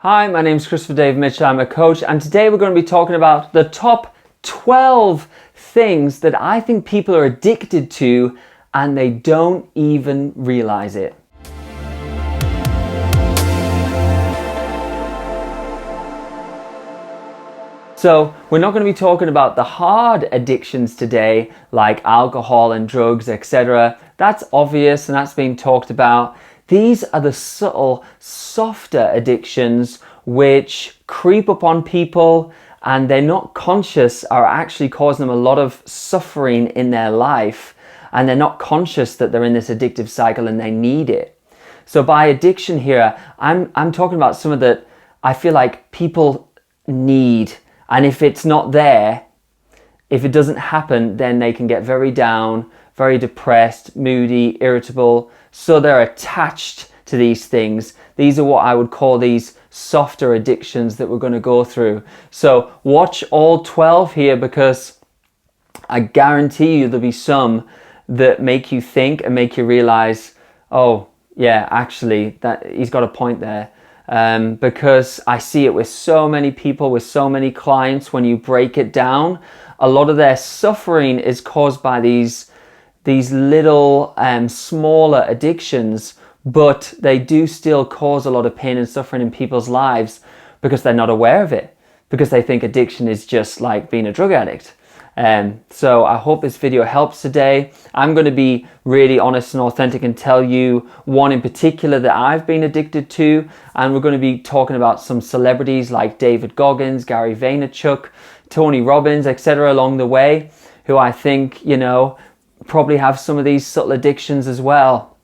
Hi, my name is Christopher Dave Mitchell. I'm a coach, and today we're going to be talking about the top 12 things that I think people are addicted to and they don't even realize it. So we're not going to be talking about the hard addictions today, like alcohol and drugs, etc. That's obvious and that's being talked about. These are the subtle, softer addictions which creep up on people and they're not conscious are actually causing them a lot of suffering in their life, and they're not conscious that they're in this addictive cycle and they need it. So by addiction here, I'm talking about some of that I feel like people need. And if it's not there, if it doesn't happen, then they can get very down, very depressed, moody, irritable. So they're attached to these things. These are what I would call these softer addictions that we're going to go through. So watch all 12 here, because I guarantee you there'll be some that make you think and make you realize, oh yeah, actually that he's got a point there. Because I see it with so many people, with so many clients. When you break it down, a lot of their suffering is caused by these little smaller addictions, but they do still cause a lot of pain and suffering in people's lives because they're not aware of it, because they think addiction is just like being a drug addict. So I hope this video helps today. I'm going to be really honest and authentic and tell you one in particular that I've been addicted to. And we're going to be talking about some celebrities like David Goggins, Gary Vaynerchuk, Tony Robbins, etc. along the way, who I think, probably have some of these subtle addictions as well.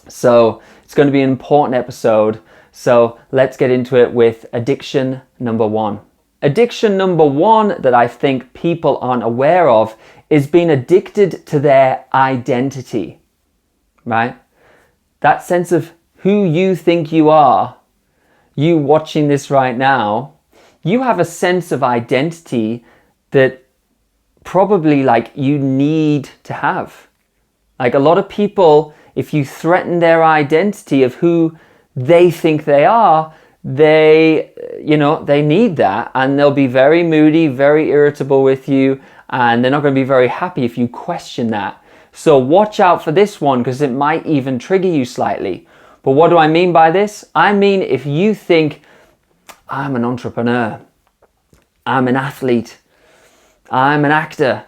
So it's going to be an important episode. So let's get into it with addiction number one. Addiction number one that I think people aren't aware of is being addicted to their identity, right? That sense of who you think you are. You watching this right now, you have a sense of identity that probably you need to have. Like a lot of people, if you threaten their identity of who they think they are, they need that, and they'll be very moody, very irritable with you, and they're not going to be very happy if you question that. So watch out for this one, because it might even trigger you slightly. But what do I mean by this? I mean, if you think, I'm an entrepreneur, I'm an athlete, I'm an actor,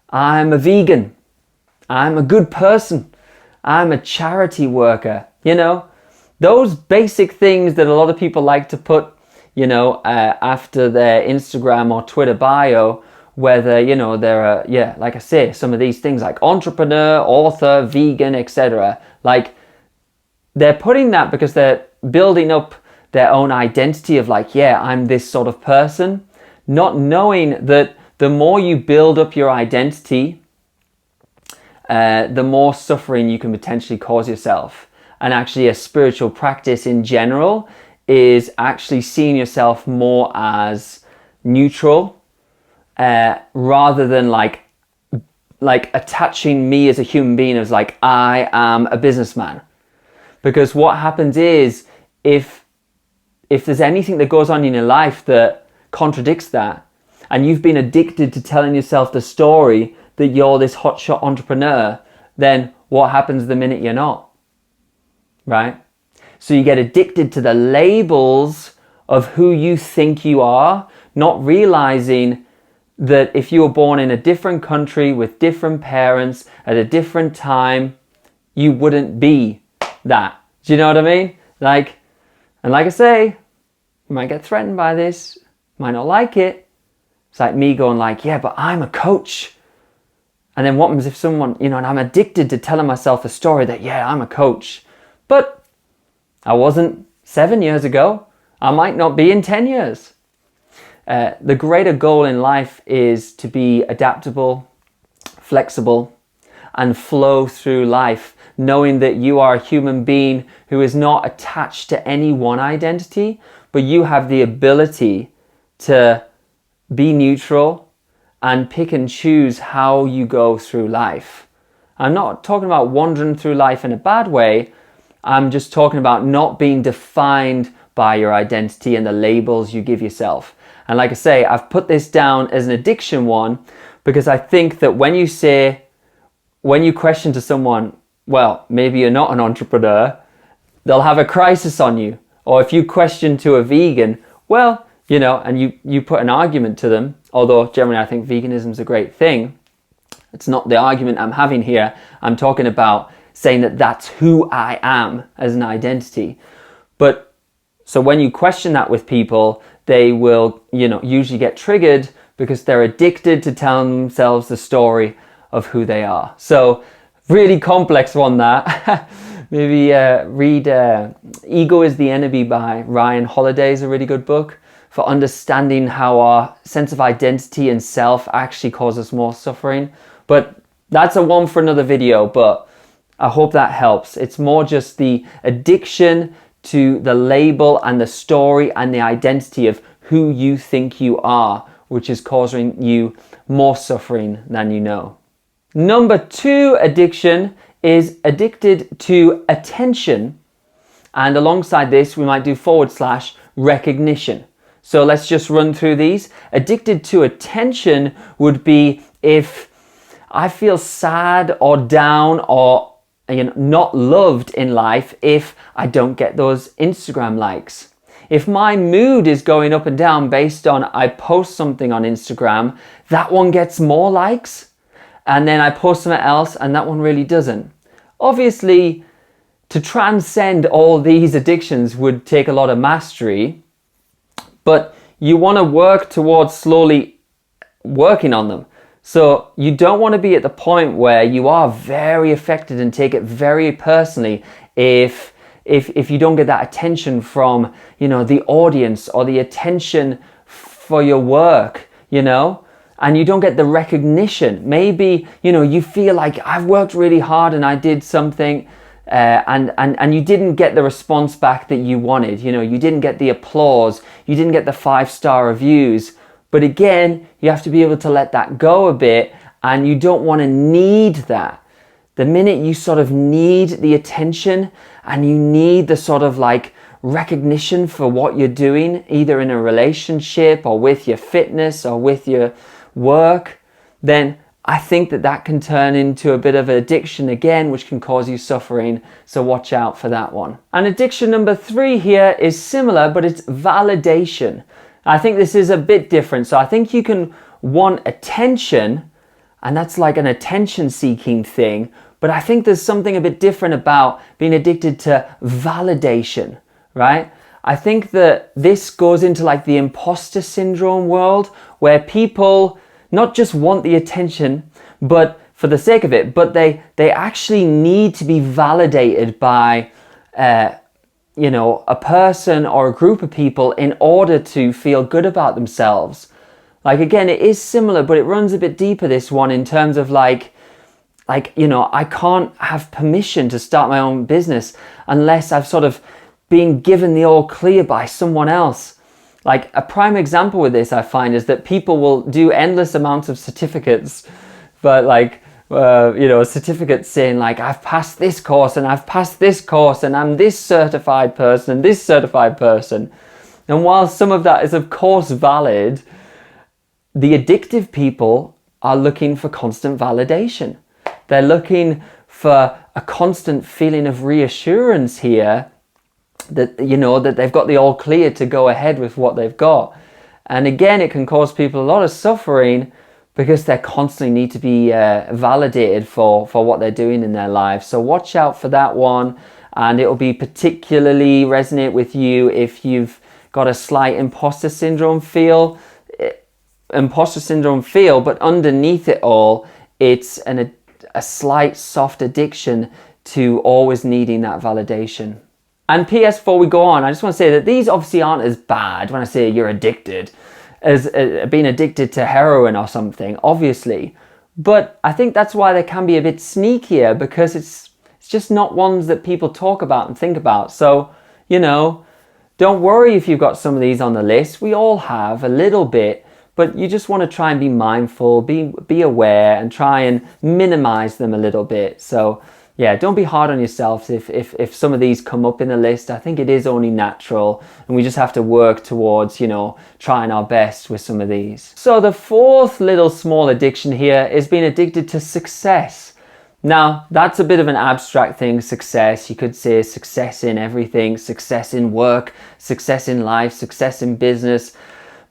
I'm a vegan, I'm a good person, I'm a charity worker, those basic things that a lot of people like to put, after their Instagram or Twitter bio, whether, they're, like I say, some of these things like entrepreneur, author, vegan, etc. Like, they're putting that because they're building up their own identity of I'm this sort of person, not knowing that the more you build up your identity, the more suffering you can potentially cause yourself. And actually a spiritual practice in general is actually seeing yourself more as neutral, rather than like attaching me as a human being as I am a businessman. Because what happens is if there's anything that goes on in your life that contradicts that, and you've been addicted to telling yourself the story that you're this hotshot entrepreneur, then what happens the minute you're not? Right? So you get addicted to the labels of who you think you are, not realizing that if you were born in a different country with different parents at a different time, you wouldn't be that. Do you know what I mean? And like I say, you might get threatened by this, might not like it. It's like me going yeah, but I'm a coach. And then what happens if someone, and I'm addicted to telling myself a story that, yeah, I'm a coach. But I wasn't 7 years ago. I might not be in 10 years. The greater goal in life is to be adaptable, flexible, and flow through life, knowing that you are a human being who is not attached to any one identity, but you have the ability to be neutral and pick and choose how you go through life. I'm not talking about wandering through life in a bad way. I'm just talking about not being defined by your identity and the labels you give yourself. And like I say, I've put this down as an addiction one because I think that when you question to someone, well, maybe you're not an entrepreneur, they'll have a crisis on you. Or if you question to a vegan, well, and you put an argument to them, although generally I think veganism is a great thing. It's not the argument I'm having here. I'm talking about saying that that's who I am as an identity. But so when you question that with people, they will, usually get triggered because they're addicted to telling themselves the story of who they are. So really complex one that. Maybe read Ego is the Enemy by Ryan Holiday is a really good book for understanding how our sense of identity and self actually causes more suffering. But that's a one for another video, but I hope that helps. It's more just the addiction to the label and the story and the identity of who you think you are, which is causing you more suffering than you know. Number 2 addiction is addicted to attention. And alongside this, we might do / recognition. So let's just run through these. Addicted to attention would be if I feel sad or down or not loved in life if I don't get those Instagram likes. If my mood is going up and down based on I post something on Instagram, that one gets more likes, and then I post something else and that one really doesn't. Obviously, to transcend all these addictions would take a lot of mastery, but you want to work towards slowly working on them. So you don't want to be at the point where you are very affected and take it very personally if you don't get that attention from, the audience or the attention for your work, and you don't get the recognition. Maybe, you feel like I've worked really hard and I did something and you didn't get the response back that you wanted. You didn't get the applause. You didn't get the 5-star reviews. But again, you have to be able to let that go a bit, and you don't want to need that. The minute you sort of need the attention and you need the sort of like recognition for what you're doing, either in a relationship or with your fitness or with your work, then I think that can turn into a bit of an addiction again, which can cause you suffering. So watch out for that one. And addiction number 3 here is similar, but it's validation. I think this is a bit different. So I think you can want attention, and that's like an attention-seeking thing. But I think there's something a bit different about being addicted to validation, right? I think that this goes into like the imposter syndrome world, where people not just want the attention, but for the sake of it, but they actually need to be validated by a person or a group of people in order to feel good about themselves. Like, again, it is similar, but it runs a bit deeper, this one, in terms of I can't have permission to start my own business unless I've sort of been given the all clear by someone else. Like, a prime example with this, I find, is that people will do endless amounts of certificates, but certificates saying like, I've passed this course and I've passed this course and I'm this certified person and this certified person. And while some of that is of course valid, the addictive people are looking for constant validation. They're looking for a constant feeling of reassurance here that, that they've got the all clear to go ahead with what they've got. And again, it can cause people a lot of suffering because they constantly need to be validated for what they're doing in their lives. So watch out for that one, and it will be particularly resonate with you if you've got a slight imposter syndrome feel, but underneath it all, it's a slight soft addiction to always needing that validation. And P.S. before we go on, I just want to say that these obviously aren't as bad when I say you're addicted as being addicted to heroin or something, obviously. But I think that's why they can be a bit sneakier, because it's just not ones that people talk about and think about. So, don't worry if you've got some of these on the list. We all have a little bit, but you just want to try and be mindful, be aware, and try and minimize them a little bit. So, yeah, don't be hard on yourselves if some of these come up in the list. I think it is only natural, and we just have to work towards, you know, trying our best with some of these. So the fourth little small addiction here is being addicted to success. Now, that's a bit of an abstract thing, success. You could say success in everything, success in work, success in life, success in business.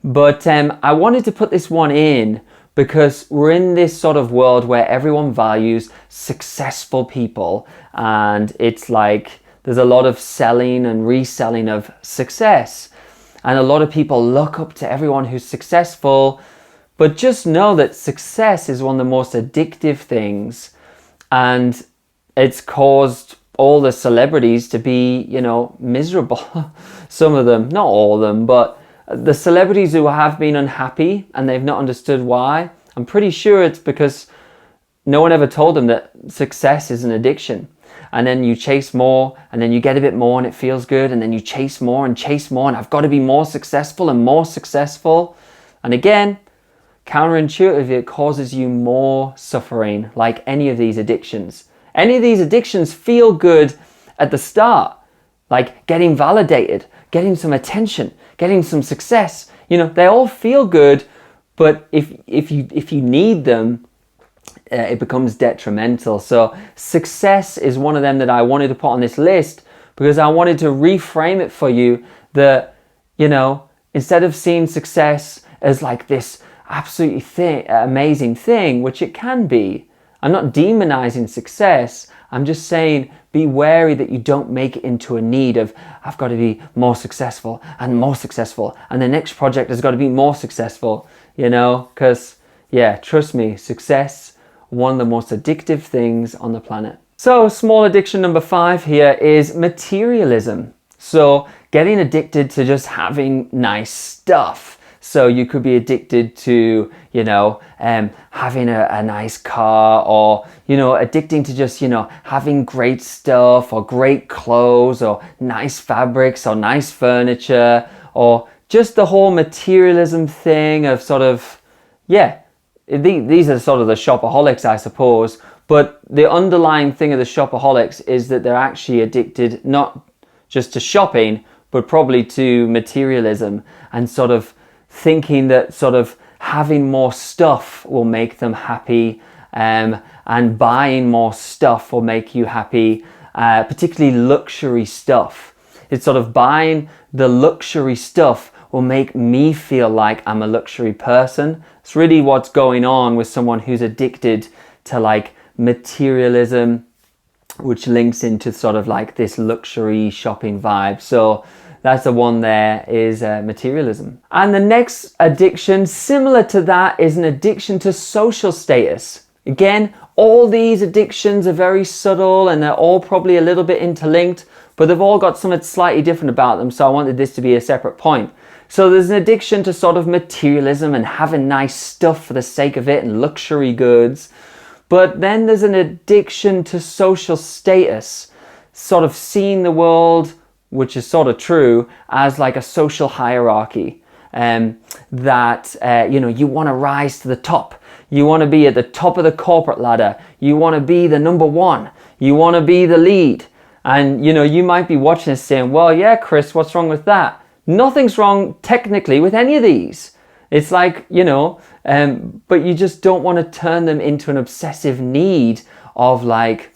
But I wanted to put this one in because we're in this sort of world where everyone values successful people, and it's like there's a lot of selling and reselling of success, and a lot of people look up to everyone who's successful. But just know that success is one of the most addictive things, and it's caused all the celebrities to be, you know, miserable. Some of them, not all of them, but the celebrities who have been unhappy and they've not understood why, I'm pretty sure it's because no one ever told them that success is an addiction. And then you chase more, and then you get a bit more and it feels good, and then you chase more, and I've got to be more successful and more successful. And again, counterintuitively, it causes you more suffering, like any of these addictions. Any of these addictions feel good at the start, like getting validated, getting some attention, getting some success. You know, they all feel good, but if you need them, it becomes detrimental. So success is one of them that I wanted to put on this list because I wanted to reframe it for you that, you know, instead of seeing success as like this absolutely amazing thing, which it can be, I'm not demonizing success. I'm just saying be wary that you don't make it into a need of, I've got to be more successful, and the next project has got to be more successful, you know, because yeah, trust me, success, one of the most addictive things on the planet. So small addiction number 5 here is materialism. So getting addicted to just having nice stuff. So you could be addicted to, you know, having a nice car, or, you know, addicting to just, you know, having great stuff or great clothes or nice fabrics or nice furniture, or just the whole materialism thing of sort of, yeah, these are sort of the shopaholics, I suppose. But the underlying thing of the shopaholics is that they're actually addicted not just to shopping, but probably to materialism, and sort of thinking that sort of having more stuff will make them happy, and buying more stuff will make you happy, particularly luxury stuff. It's sort of buying the luxury stuff will make me feel like I'm a luxury person. It's really what's going on with someone who's addicted to like materialism, which links into sort of like this luxury shopping vibe. So that's the one there, is materialism. And the next addiction, similar to that, is an addiction to social status. Again, all these addictions are very subtle and they're all probably a little bit interlinked, but they've all got something slightly different about them. So I wanted this to be a separate point. So there's an addiction to sort of materialism and having nice stuff for the sake of it and luxury goods. But then there's an addiction to social status, sort of seeing the world, which is sort of true, as like a social hierarchy, that you know, you want to rise to the top, you want to be at the top of the corporate ladder, you want to be the number one, you want to be the lead. And you know, you might be watching this saying, well, yeah, Chris, what's wrong with that? Nothing's wrong technically with any of these. It's like, you know, but you just don't want to turn them into an obsessive need of like,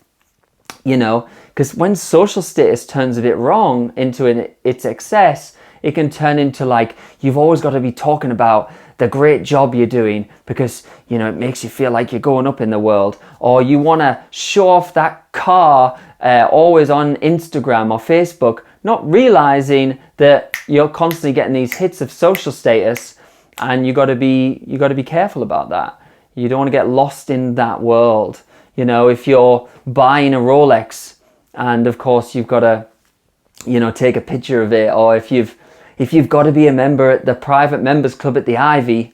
you know, because when social status turns a bit wrong into its excess, it can turn into like, you've always got to be talking about the great job you're doing because, you know, it makes you feel like you're going up in the world, or you want to show off that car always on Instagram or Facebook, not realizing that you're constantly getting these hits of social status, and you got to be careful about that. You don't want to get lost in that world. You know, if you're buying a Rolex, and of course you've got to, you know, take a picture of it, or if you've got to be a member at the private members club at the Ivy,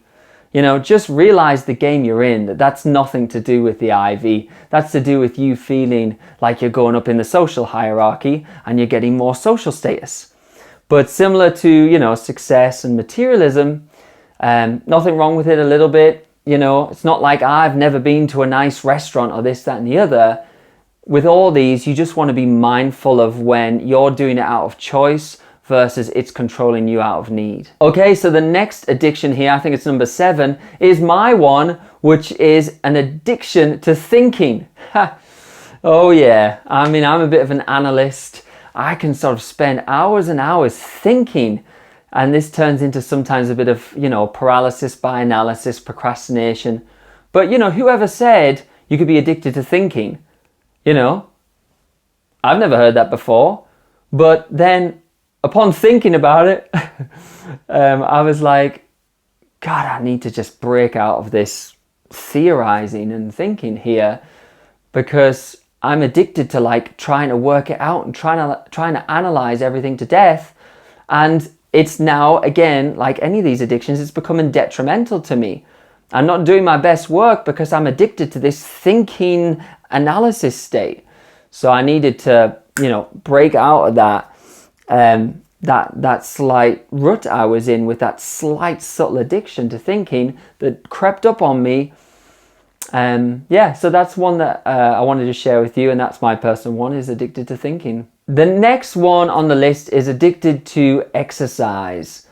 you know, just realize the game you're in, that's nothing to do with the Ivy. That's to do with you feeling like you're going up in the social hierarchy and you're getting more social status. But similar to, you know, success and materialism, nothing wrong with it a little bit. You know, it's not like I've never been to a nice restaurant or this, that, and the other. with all these, you just want to be mindful of when you're doing it out of choice versus it's controlling you out of need. Okay, so the next addiction here, I think it's number 7, is my one, which is an addiction to thinking. Oh yeah, I mean, I'm a bit of an analyst. I can sort of spend hours and hours thinking, and this turns into sometimes a bit of, paralysis by analysis, procrastination. But, whoever said you could be addicted to thinking? I've never heard that before. But then upon thinking about it, I was like, God, I need to just break out of this theorizing and thinking here, because I'm addicted to like trying to work it out and trying to analyze everything to death. And it's now, again, like any of these addictions, it's becoming detrimental to me. I'm not doing my best work because I'm addicted to this thinking analysis state. So I needed to, break out of that slight rut I was in with that slight subtle addiction to thinking that crept up on me. So that's one that I wanted to share with you, and that's my personal one, is addicted to thinking. The next one on the list is addicted to exercise.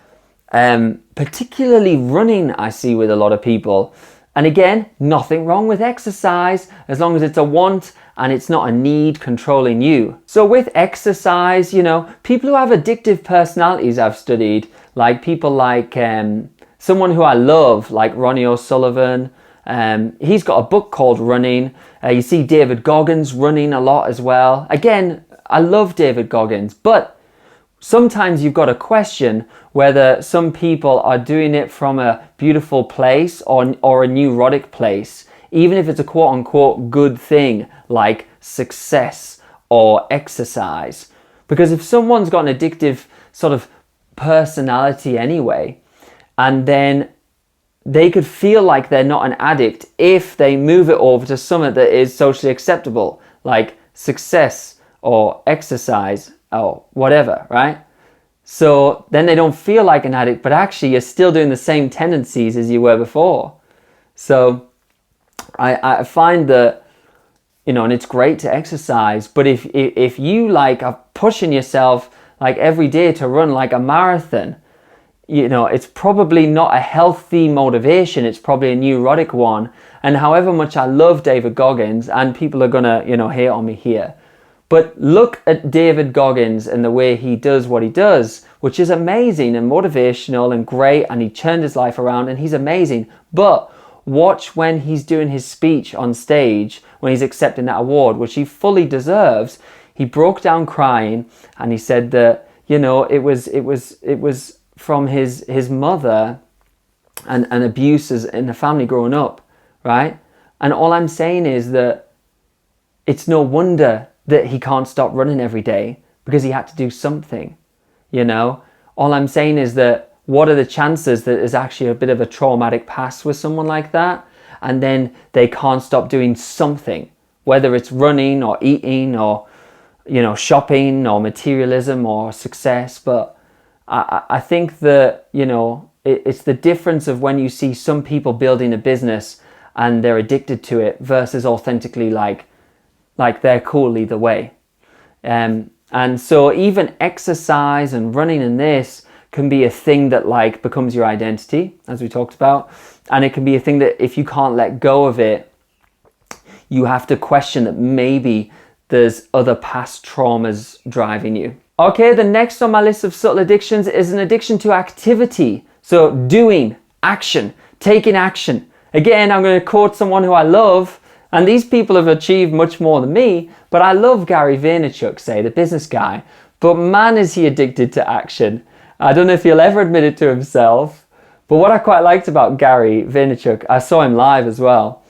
Particularly running, I see with a lot of people. And again, nothing wrong with exercise as long as it's a want and it's not a need controlling you. So with exercise, people who have addictive personalities I've studied, like people like someone who I love, like Ronnie O'Sullivan. He's got a book called Running. You see David Goggins running a lot as well. Again, I love David Goggins, but sometimes you've got to question whether some people are doing it from a beautiful place or a neurotic place, even if it's a quote-unquote good thing like success or exercise. Because if someone's got an addictive sort of personality anyway, and then they could feel like they're not an addict if they move it over to something that is socially acceptable, like success or exercise or whatever, right? So then they don't feel like an addict, but actually you're still doing the same tendencies as you were before. So I find that, and it's great to exercise, but if you like are pushing yourself like every day to run like a marathon, it's probably not a healthy motivation. It's probably a neurotic one. And however much I love David Goggins, and people are gonna, hate on me here, but look at David Goggins and the way he does what he does, which is amazing and motivational and great, and he turned his life around and he's amazing. But watch when he's doing his speech on stage, when he's accepting that award, which he fully deserves. He broke down crying and he said that, it was from his mother and abuses in the family growing up, right? And all I'm saying is that it's no wonder that he can't stop running every day, because he had to do something, All I'm saying is that what are the chances that there's actually a bit of a traumatic past with someone like that, and then they can't stop doing something, whether it's running or eating or, shopping or materialism or success. But I think that, it's the difference of when you see some people building a business and they're addicted to it versus authentically like they're cool either way. And so even exercise and running in this can be a thing that like becomes your identity, as we talked about. And it can be a thing that if you can't let go of it, you have to question that maybe there's other past traumas driving you. Okay, the next on my list of subtle addictions is an addiction to activity. So doing, action, taking action. Again, I'm going to quote someone who I love, and these people have achieved much more than me, but I love Gary Vaynerchuk, say, the business guy. But man, is he addicted to action. I don't know if he'll ever admit it to himself, but what I quite liked about Gary Vaynerchuk, I saw him live as well,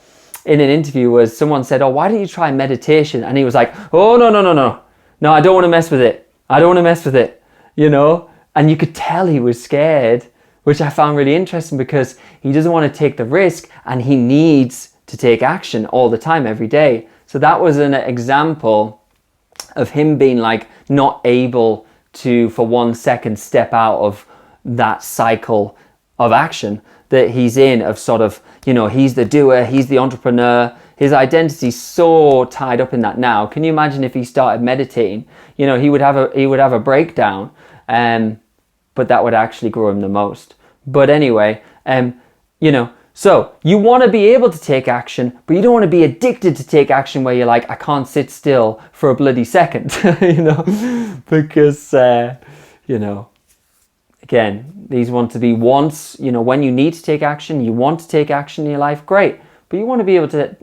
in an interview, was someone said, oh, why don't you try meditation? And he was like, oh, no, I don't want to mess with it. I don't want to mess with it, And you could tell he was scared, which I found really interesting, because he doesn't want to take the risk and he needs to take action all the time, every day. So that was an example of him being like not able to, for 1 second, step out of that cycle of action that he's in, of sort of, he's the doer, he's the entrepreneur, his identity's so tied up in that now. Can you imagine if he started meditating? You know, he would have a breakdown, but that would actually grow him the most. But anyway, you know, so you want to be able to take action, but you don't want to be addicted to take action where you're like, I can't sit still for a bloody second, you know, because, you know, again, these want to be wants, you know, when you need to take action, you want to take action in your life, great. But you want to be able to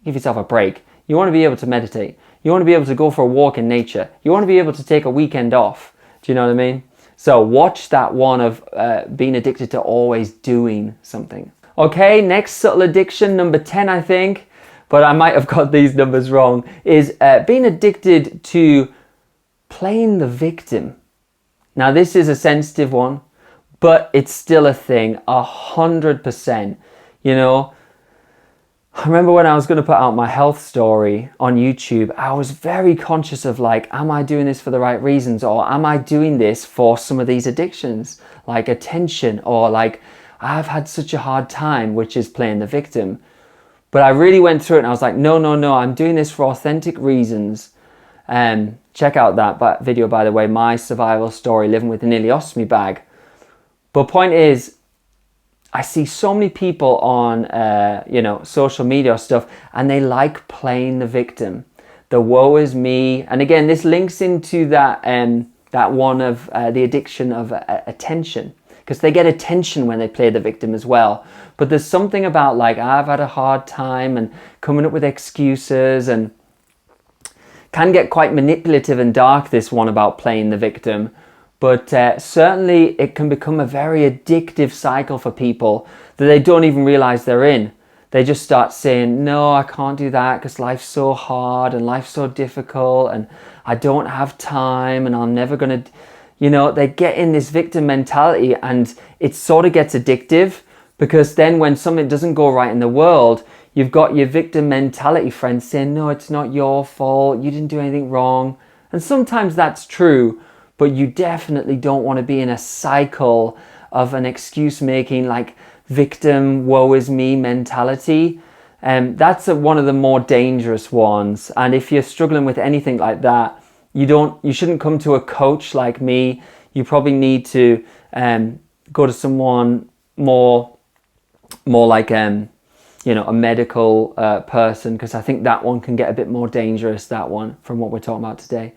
give yourself a break. You want to be able to meditate. You want to be able to go for a walk in nature. You want to be able to take a weekend off. Do you know what I mean? So watch that one of being addicted to always doing something. Okay, next subtle addiction, number 10, I think, but I might have got these numbers wrong, is being addicted to playing the victim. Now, this is a sensitive one, but it's still a thing, 100%. You know, I remember when I was going to put out my health story on YouTube, I was very conscious of like, am I doing this for the right reasons? Or am I doing this for some of these addictions, like attention, or like, I've had such a hard time, which is playing the victim. But I really went through it and I was like, no, I'm doing this for authentic reasons. Check out that video, by the way, my survival story, living with an ileostomy bag. But point is, I see so many people on, you know, social media stuff, and they like playing the victim. The woe is me. And again, this links into that one of the addiction of attention, because they get attention when they play the victim as well. But there's something about like, I've had a hard time, and coming up with excuses, and can get quite manipulative and dark, this one about playing the victim. But certainly it can become a very addictive cycle for people that they don't even realize they're in. They just start saying, no, I can't do that because life's so hard and life's so difficult and I don't have time and I'm never going to, you know, they get in this victim mentality, and it sort of gets addictive, because then when something doesn't go right in the world, you've got your victim mentality friends saying, no, it's not your fault, you didn't do anything wrong. And sometimes that's true, but you definitely don't want to be in a cycle of an excuse making, like victim, woe is me mentality. That's one of the more dangerous ones. And if you're struggling with anything like that, you shouldn't come to a coach like me. You probably need to go to someone more like you know, a medical person, because I think that one can get a bit more dangerous, that one, from what we're talking about today.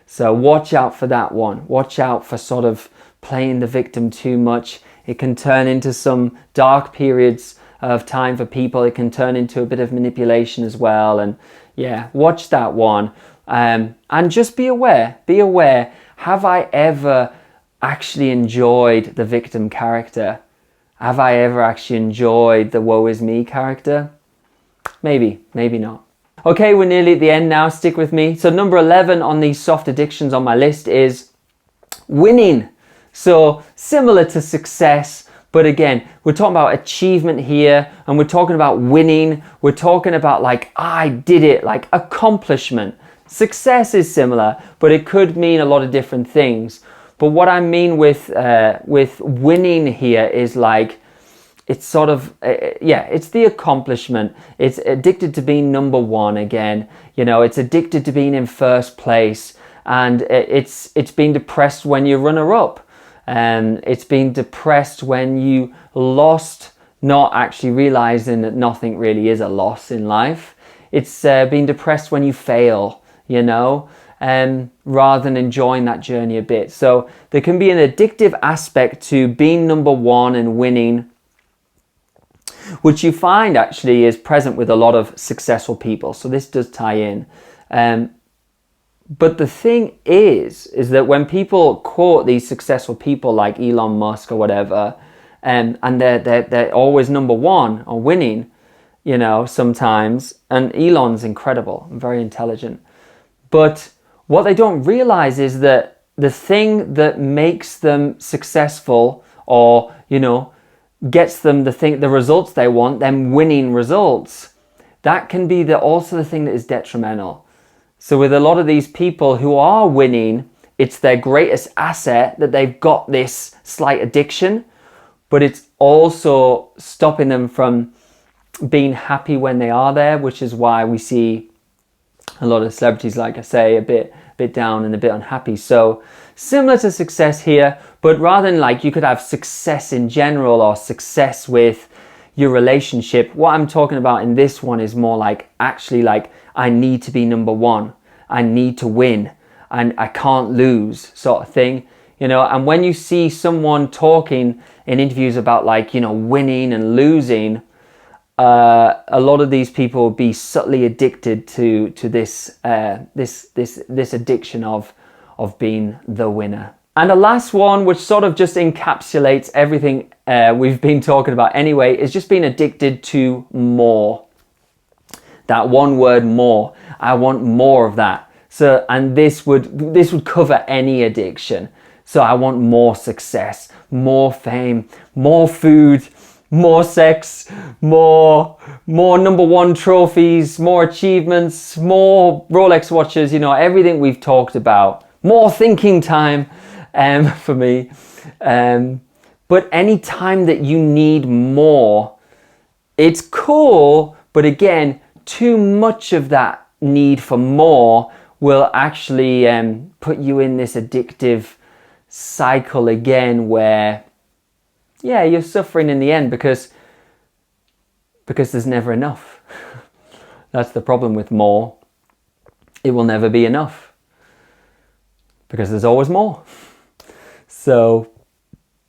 So watch out for that one. Watch out for sort of playing the victim too much. It can turn into some dark periods of time for people. It can turn into a bit of manipulation as well. And yeah, watch that one. And just be aware. Be aware. Have I ever actually enjoyed the victim character? Have I ever actually enjoyed the woe is me character? Maybe, maybe not. Okay, we're nearly at the end now. Stick with me. So number 11 on these soft addictions on my list is winning. So similar to success, but again, we're talking about achievement here, and we're talking about winning. We're talking about like, I did it, like accomplishment. Success is similar, but it could mean a lot of different things. But what I mean with winning here is like, it's sort of, yeah, it's the accomplishment. It's addicted to being number one again. You know, it's addicted to being in first place. And it's being depressed when you runner up. It's being depressed when you lost, not actually realizing that nothing really is a loss in life. It's being depressed when you fail, you know, rather than enjoying that journey a bit. So there can be an addictive aspect to being number one and winning, which you find actually is present with a lot of successful people. So this does tie in. But the thing is that when people quote these successful people like Elon Musk or whatever, and they're always number one or winning, you know, sometimes, and Elon's incredible and very intelligent. But what they don't realize is that the thing that makes them successful, or, you know, gets them the results they want, them winning results, that can be also the thing that is detrimental. So with a lot of these people who are winning, it's their greatest asset that they've got this slight addiction, but it's also stopping them from being happy when they are there, which is why we see a lot of celebrities, like I say, a bit down and a bit unhappy. So similar to success here, but rather than like you could have success in general or success with your relationship, what I'm talking about in this one is more like actually like I need to be number one, I need to win, and I can't lose sort of thing, you know. And when you see someone talking in interviews about like, you know, winning and losing, a lot of these people will be subtly addicted to this this addiction of being the winner. And the last one, which sort of just encapsulates everything we've been talking about anyway, is just being addicted to more. That one word, more. I want more of that. So, and this would cover any addiction. So I want more success, more fame, more food, more sex, more number one trophies, more achievements, more Rolex watches, you know, everything we've talked about. More thinking time for me. But any time that you need more, it's cool, but again, too much of that need for more will actually put you in this addictive cycle again where, yeah, you're suffering in the end because there's never enough. That's the problem with more. It will never be enough because there's always more. So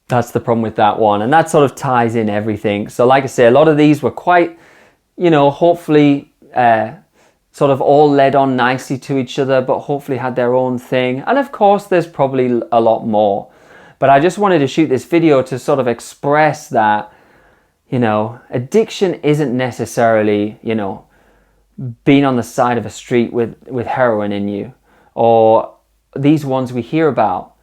that's the problem with that one. And that sort of ties in everything. So like I say, a lot of these were quite, you know, hopefully sort of all led on nicely to each other, but hopefully had their own thing. And of course, there's probably a lot more. But I just wanted to shoot this video to sort of express that, you know, addiction isn't necessarily, you know, being on the side of a street with heroin in you, or these ones we hear about.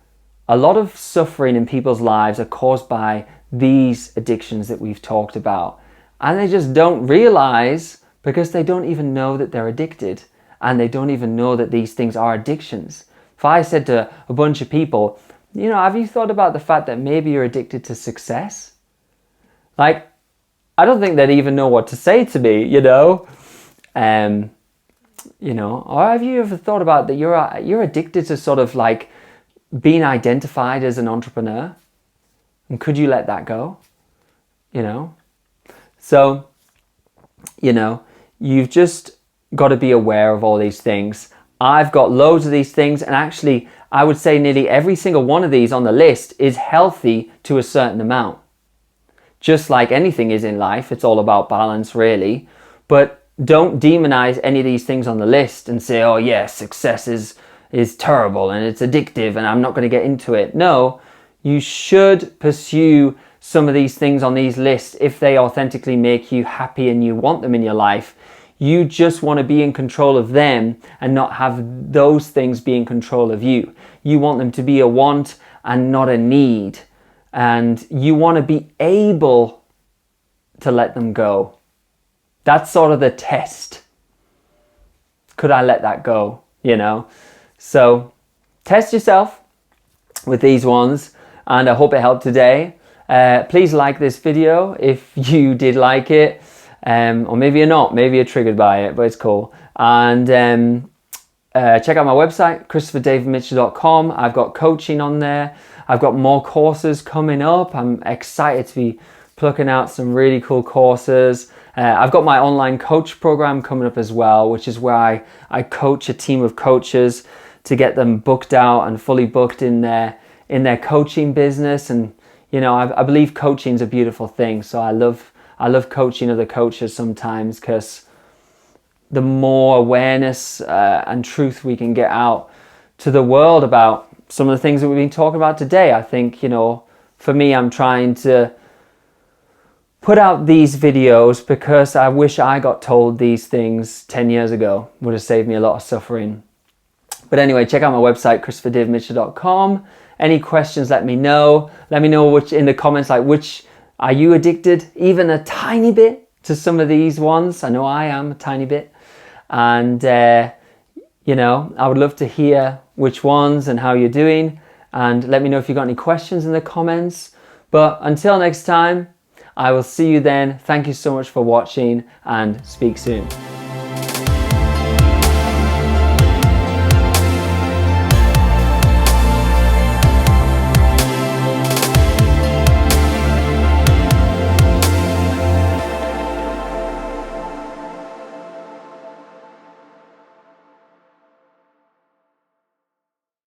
A lot of suffering in people's lives are caused by these addictions that we've talked about. And they just don't realize because they don't even know that they're addicted. And they don't even know that these things are addictions. If I said to a bunch of people, you know, have you thought about the fact that maybe you're addicted to success? Like, I don't think they'd even know what to say to me, you know? You know, or have you ever thought about that you're addicted to sort of like being identified as an entrepreneur? And could you let that go? You know? So, you know, you've just got to be aware of all these things. I've got loads of these things, and actually I would say nearly every single one of these on the list is healthy to a certain amount. Just like anything is in life, it's all about balance really. But don't demonize any of these things on the list and say, oh yeah, success is terrible and it's addictive and I'm not going to get into it. No, you should pursue some of these things on these lists if they authentically make you happy and you want them in your life. You just want to be in control of them and not have those things be in control of you. You want them to be a want and not a need. And you want to be able to let them go. That's sort of the test. Could I let that go? You know? So test yourself with these ones, and I hope it helped today. Please like this video if you did like it. Or maybe you're not, maybe you're triggered by it, but it's cool. And check out my website, ChristopherDavidMitchell.com. I've got coaching on there. I've got more courses coming up. I'm excited to be plucking out some really cool courses. I've got my online coach program coming up as well, which is where I coach a team of coaches to get them booked out and fully booked in their coaching business. And you know, I believe coaching is a beautiful thing. So I love coaching other coaches sometimes, because the more awareness and truth we can get out to the world about some of the things that we've been talking about today, I think, you know, for me, I'm trying to put out these videos because I wish I got told these things 10 years ago. Would have saved me a lot of suffering. But anyway, check out my website, ChristopherDavidMitchell.com. Any questions, let me know. Let me know which in the comments, like which are you addicted, even a tiny bit, to some of these ones? I know I am a tiny bit. And, you know, I would love to hear which ones and how you're doing. And let me know if you've got any questions in the comments. But until next time, I will see you then. Thank you so much for watching and speak soon.